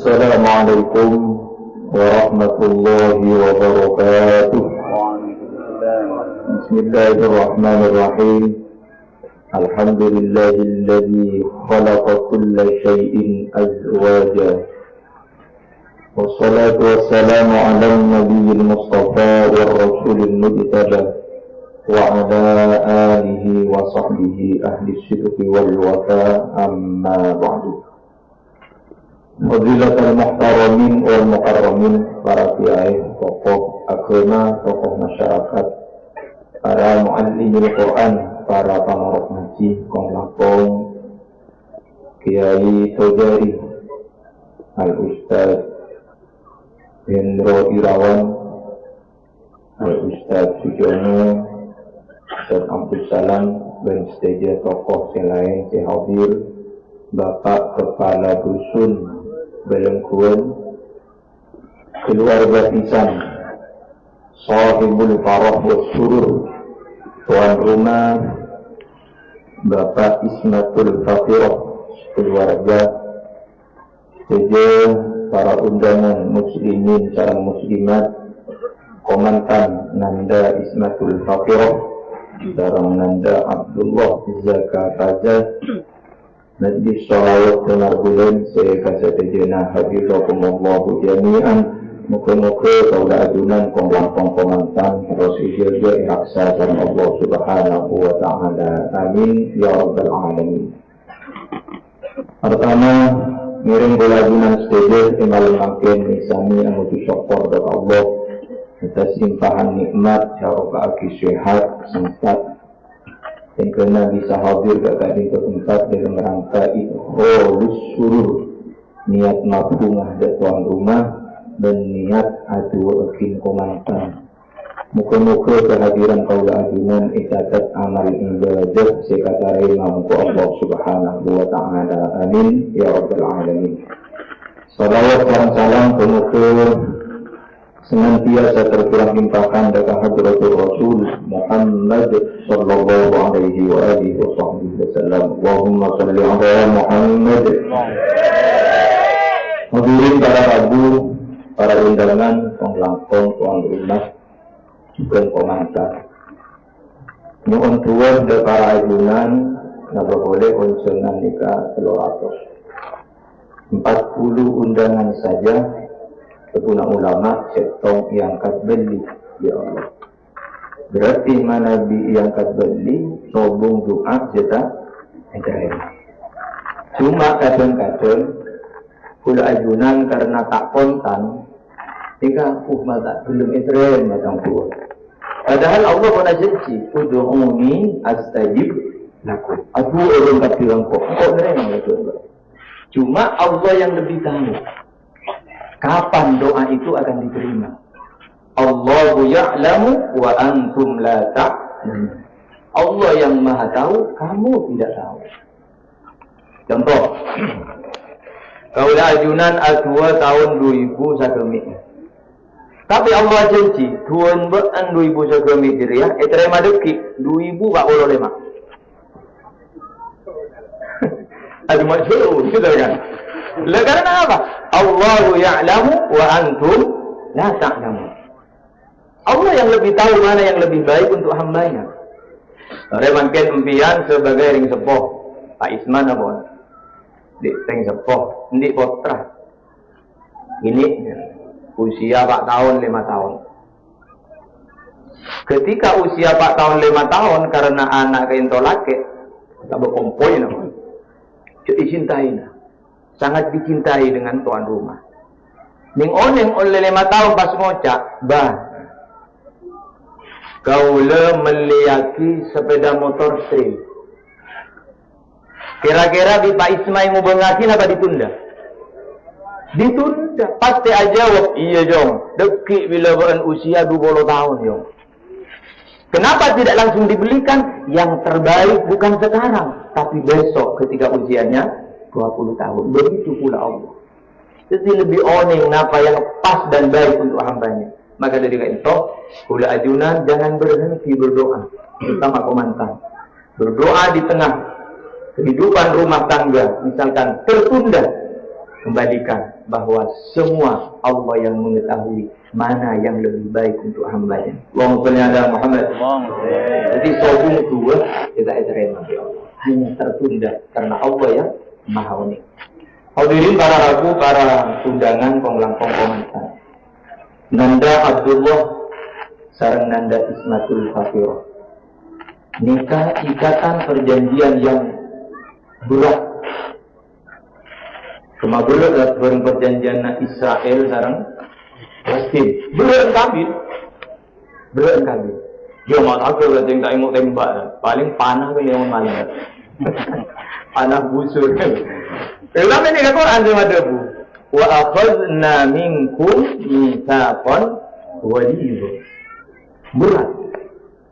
Assalamualaikum warahmatullahi wabarakatuh. Bismillahirrahmanirrahim. Alhamdulillahilladzi khalaqa kulla syai'in azwaja. Wassalatu wassalamu ala nabiyil mustafa wa rasulil mujtaba wa ala alihi wa sahbihi ahli sidqi wal wafa, amma ba'du. Fadilatul muhtaramin wal mukarramin, para kiai, tokoh agama, tokoh masyarakat, para muallimul Quran, para pamarok ngaji, kong Kiai Saudari Al-Ustaz Hendro Irawan, Al-Ustaz Sujono, Ustaz Abdul Salam, dan seteja tokoh yang lain yang hadir, Bapak Kepala Dusun Belengkuan, keluarga Pisan, Sahibul Farah wa Surur, tuan rumah Bapak Ismatul Fakirah, keluarga, seja para undangan muslimin sareng muslimat, komandan Nanda Ismatul Fakirah sareng Nanda Abdullah Zaka Faza, Majlis Sholawat Tenar Bulan Sekasatejena Hafizakumullahu Jami'an. Muka-muka kaulah adunan kong-langkong komantan terus ijazah iraksa dan Allah Subhanahu wa ta'ala. Amin ya rabbal alamin. Pertama, ngiring kaulah adunan seteja tinggal makin nisani anutu syukur dari Allah atas limpahan nikmat jaroka aki sehat sempat yang kena bisa hadir gak di tempat dalam rangka ikhrolus surur, niat mabungah dari tuan rumah dan niat adu akin komandan. Muka-muka kehadiran kaulah adunan itatat amal ibadah sekatarai mampu Allah Subhanahu wa ta'ala. Amin ya rabbal alamin. Salawat dan salam pemuka senantiasa tercurah limpahkan dari hadratul Rasul Muhammad sallallahu alaihi wa alihi wasallam. Allahumma salli ala Muhammad. Hadirin para tamu, para undangan, penglangkong, tuan rumah, juga komandan. Nyuwun tuwuh dari para ajunan, napa boleh undangan nikah 300. 40 undangan saja. Ketuna ulama setong yang beli, ya Allah. Berarti mana Nabi yang beli sobong doa jeta Ibrahim. Cuma kadang-kadang kula ajunan karena tak kontan, jika mata belum Ibrahim macam tu. Padahal Allah pernah janji, ud'uni astajib lakum. Aku orang tak bilang kok nerima itu. Cuma Allah yang lebih tahu kapan doa itu akan diterima. Allahu ya'lamu wa antum la ta'lamun. Allah yang maha tahu, kamu tidak tahu. Contoh, kaulah ajunan A2 tahun 2000 sakemi. Tapi Allah janji, tuan beran 2000 sakemi diriah, terima deki 2045. Aduh masyur, gitu kan? Karena apa? Allahu ya'lamu wa antum la ta'lamun. Allah yang lebih tahu mana yang lebih baik untuk hambanya. Remanken empian sebagai ring sepoh Pak Isman apa? Di ring sepoh, di potra. Ini usia 4 tahun 5 tahun. Ketika usia 4 tahun 5 tahun karena anak keinto laki, tak berkompoin apa? Dicintai. Sangat dicintai dengan tuan rumah. Ning oneng oleh 5 tahun pas ngocak, bah, kaula meliaki sepeda motor trail. Kira-kira di Pak Ismail mau bengakin apa ditunda? Ditunda. Pasti aja jawab, iya jong. Dekik bila beran usia 20 tahun jong. Kenapa tidak langsung dibelikan? Yang terbaik bukan sekarang, tapi besok ketika usianya 20 tahun. Begitu pula Allah. Jadi lebih oning apa yang pas dan baik untuk hambanya. Maka dari itu, kula ajunan jangan berhenti berdoa. Terutama komandan. Berdoa di tengah kehidupan rumah tangga. Misalkan tertunda kembalikan bahwa semua Allah yang mengetahui mana yang lebih baik untuk hamba-Nya. Allahumma shalli ala Muhammad. Jadi sobung dua tidak terima ya Allah. Hanya tertunda karena Allah yang Maha Unik. Hadirin para ragu, para undangan pengulang komentar. Nanda Abdullah sareng Nanda Ismatul Fafiro. Nikah ikatan perjanjian yang berat. Cuma berat bareng perjanjian Israel sareng Palestina. Berat kabin. Yo mau aku yang tak mau tembak. Paling panah yang malah. Panah busur. Dalam ini Al-Quran sama debu. Wa akhadna minkum mitsaqan ghalidha. Berat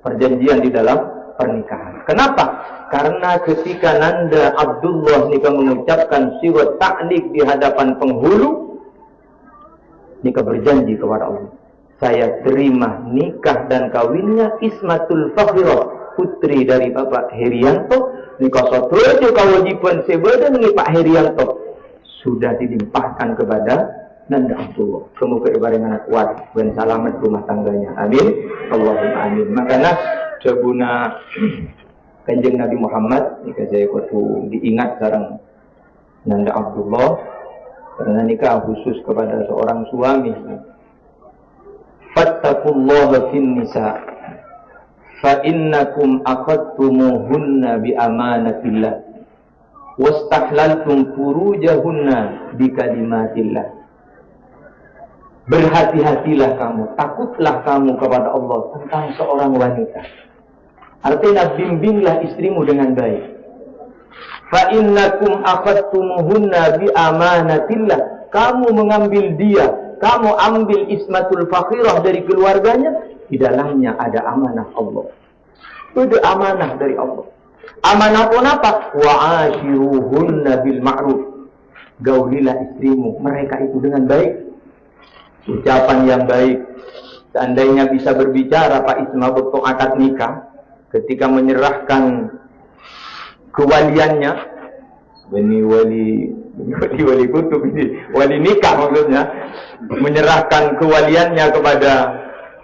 perjanjian di dalam pernikahan. Kenapa? Karena ketika Nanda Abdullah nikah mengucapkan siwat ta'liq di hadapan penghulu, nikah berjanji kepada Allah, saya terima nikah dan kawinnya Ismatul Fakhirah, putri dari Bapak Herianto. Nikah sotrojo kewajiban sebeda dengan Pak Herianto sudah dilimpahkan kepada Nanda Abdullah. Semoga ibaratnya kuat dan selamat rumah tangganya. Amin. Allahumma amin. Makanya sebuna Kanjeng Nabi Muhammad nikah saya kudu diingat sekarang Nanda Abdullah karena nikah khusus kepada seorang suami. Fattaqullaha fin nisa fa innakum akhadtumuhunna bi amanatillah wastahlaltum furujahunna bi kalimatillah. Berhati-hatilah kamu, takutlah kamu kepada Allah tentang seorang wanita. Artinya bimbinglah istrimu dengan baik. Fa innakum akhadtumuhunna bi amanatillah. Kamu mengambil dia, kamu ambil Ismatul Fakhirah dari keluarganya, di dalamnya ada amanah Allah. Itu amanah dari Allah. Amanah pun apa? Wa ashiruhunna bil ma'ruf. Gaulilah istrimu mereka itu dengan baik. Ucapan yang baik. Seandainya bisa berbicara Pak Isma betul akad nikah, ketika menyerahkan kewaliannya, ini wali kutub ini, wali nikah maksudnya, menyerahkan kewaliannya kepada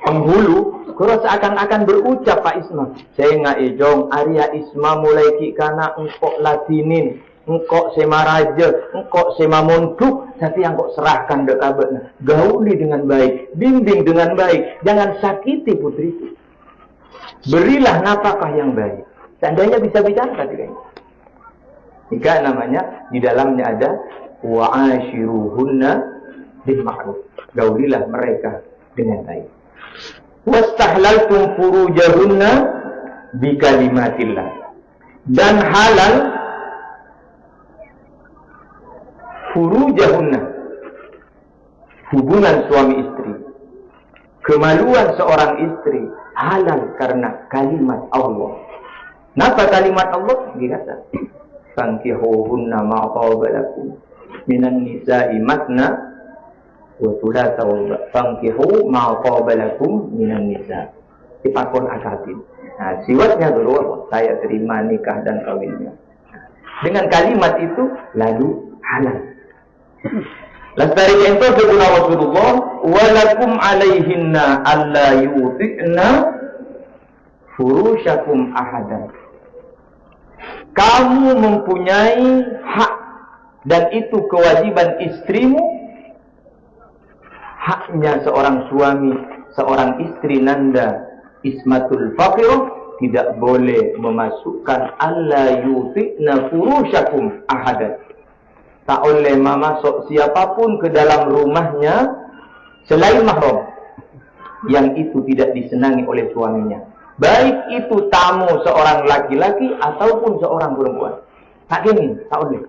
penghulu, kalau seakan-akan berucap Pak Isma, saya nggak ejong, Arya Isma mulai kikana engkok latinin, engkok sema raja, engkok sema monduk, tapi yang kok serahkan dekabatnya, gauli dengan baik, bimbing dengan baik, jangan sakiti putriku, berilah nafkah yang baik. Seandainya bisa bicara tadi kan, jika namanya di dalamnya ada wa ashiruhunna bil ma'ruf, gaulilah mereka dengan baik. Wastahlaltum furujahunna bi kalimatillah, dan halal furujahunna, hubungan suami istri, kemaluan seorang istri halal karena kalimat Allah. Napa kalimat Allah? Dikata fankihuhunna ma qabalakum minan nisa'i matna wa thulatha wa fankihu ma qabalakum minan nisa'. Dipakon akadin. Nah, siwatnya dulu saya terima nikah dan kawinnya. Dengan kalimat itu lalu halal. Lastari itu sebut Rasulullah walakum alaihinna alla yuti'na furushakum ahadan. Kamu mempunyai hak dan itu kewajiban istrimu, haknya seorang suami, seorang istri Nanda Ismatul Fakhirah tidak boleh memasukkan alla yuti'na furushakum ahadan. Tak oleh memasuk siapapun ke dalam rumahnya selain mahram yang itu tidak disenangi oleh suaminya. Baik itu tamu seorang laki-laki ataupun seorang perempuan. Tak ingin, tak boleh.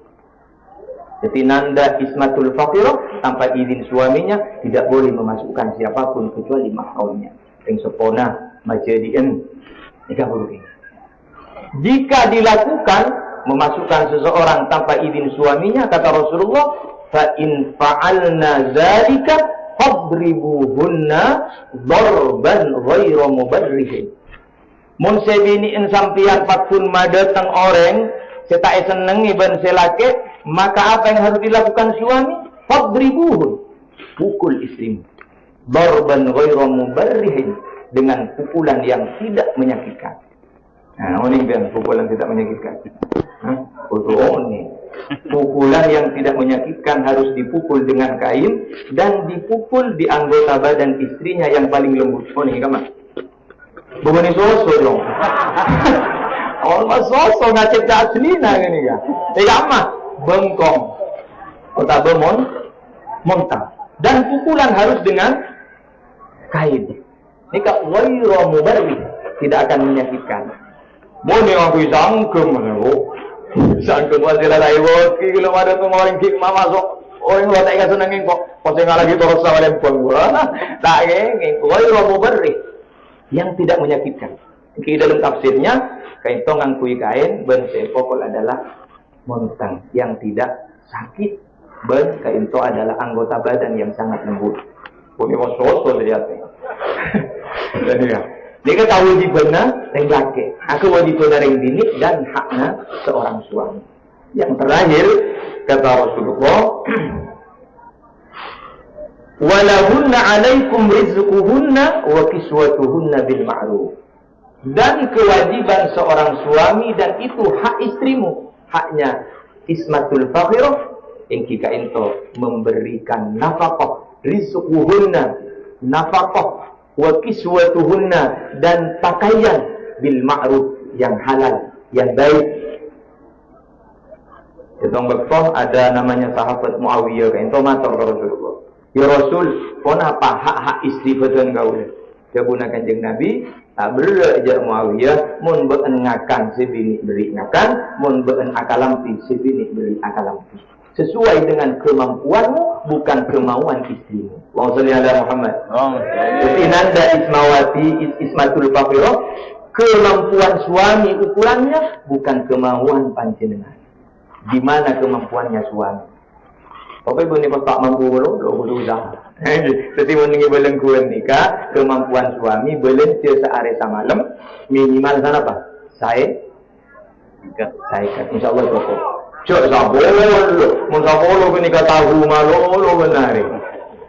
Jadi Nanda Ismatul Fakhirah tanpa izin suaminya tidak boleh memasukkan siapapun kecuali mahramnya. Yang sepona majadian nikah buruk ini. Jika dilakukan memasukkan seseorang tanpa izin suaminya, kata Rasulullah, fa in fa'alna dzalika fadribuhunna darban ghairu mubarrihin. Mun sebini en sampian patun madatang orang, saya tak seneng iban selake, Maka apa yang harus dilakukan suami? Fadribuhun, pukul istrimu. Darban ghairu mubarrihin, dengan pukulan yang tidak menyakitkan. Nah, ini kan pukulan tidak menyakitkan. Pukulan yang tidak menyakitkan harus dipukul dengan kain dan dipukul di anggota badan istrinya yang paling lembut. Oh nih kamar. Bukan soso dong. Oh mas soso ngacet aslina gini ya. Kamar bengkong. Kota bemon montang. Dan pukulan harus dengan kain. Ini kak wairu mubarri, tidak akan menyakitkan. Mone aku sangkem menero. Sangkem wasilah raiwo ki kalau ada tuh orang ki mama sok orang luar tak senengin kok poseng lagi terus sama lempeng gua. Tak ngeng wairu mubarri, yang tidak menyakitkan. Di dalam tafsirnya kain tongang kui kain ben pokok adalah montang yang tidak sakit. Ben kain to adalah anggota badan yang sangat lembut. Puni wasoso terjadi. Jadi ya, dia kata wajibnya yang laki, aku wajibnya yang bini dan haknya seorang suami. Yang terakhir kata Rasulullah, walahunna alaikum rizquhunna wa kiswatuhunna bil ma'ruf. Dan kewajiban seorang suami dan itu hak istrimu, haknya ismatul fakhirah yang jika ento memberikan nafkah, rizquhunna nafkah, wa kiswatuhunna dan pakaian bil ma'ruf yang halal, yang baik. Sedang bekoh ada namanya sahabat Muawiyah kan itu matur ke Rasulullah. Ya Rasul, kenapa hak-hak istri betul kau le? Dia gunakan jeng Nabi, tak berajar Muawiyah, mun beun ngakan sebini beri ngakan, mun beun akalampi sebini beri akalampi. Sesuai dengan kemampuanmu, bukan kemauan istrimu. Allahumma shalli ala Muhammad. Jadi nanda ismatul fakhirah, kemampuan suami ukurannya bukan kemauan panjenengan. Di mana kemampuannya suami? Oke, bu ni kau tak mampu lo kudu usaha. Jadi meninggi beleng kuan nikah, kemampuan suami beleng tiada hari semalam minimal sana apa? Saya, insya Allah cukup. Cok sabolo, mun sabolo kini kata tahu malo lo benari.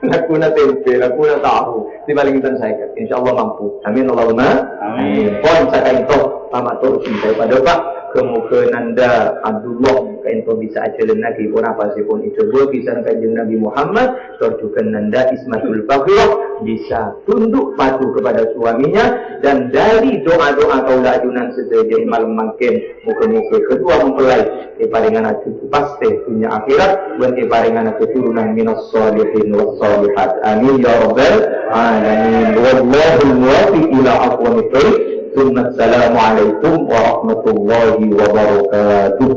Laku na tempe, laku na tahu. Di balingitan saya, insya Allah mampu. Amin Allahumma. Amin. Pon saya itu, mama tu cinta pada Pak. Kemudian Nanda Abdullah kainto bisa ajalan lagi pun apa sih pun itu dua kisah kajian Nabi Muhammad terjukan Nanda Ismatul Fakhirah bisa tunduk patuh kepada suaminya dan dari doa-doa kaulah ajunan sedaya malam makin muka-muka kedua mempelai paringan cucu pasti punya akhirat dan paringan keturunan minas solihin was solihat amin ya rabbal alamin wallahu muwaffiq ila aqwamit thoriq. Assalamualaikum warahmatullahi wabarakatuh.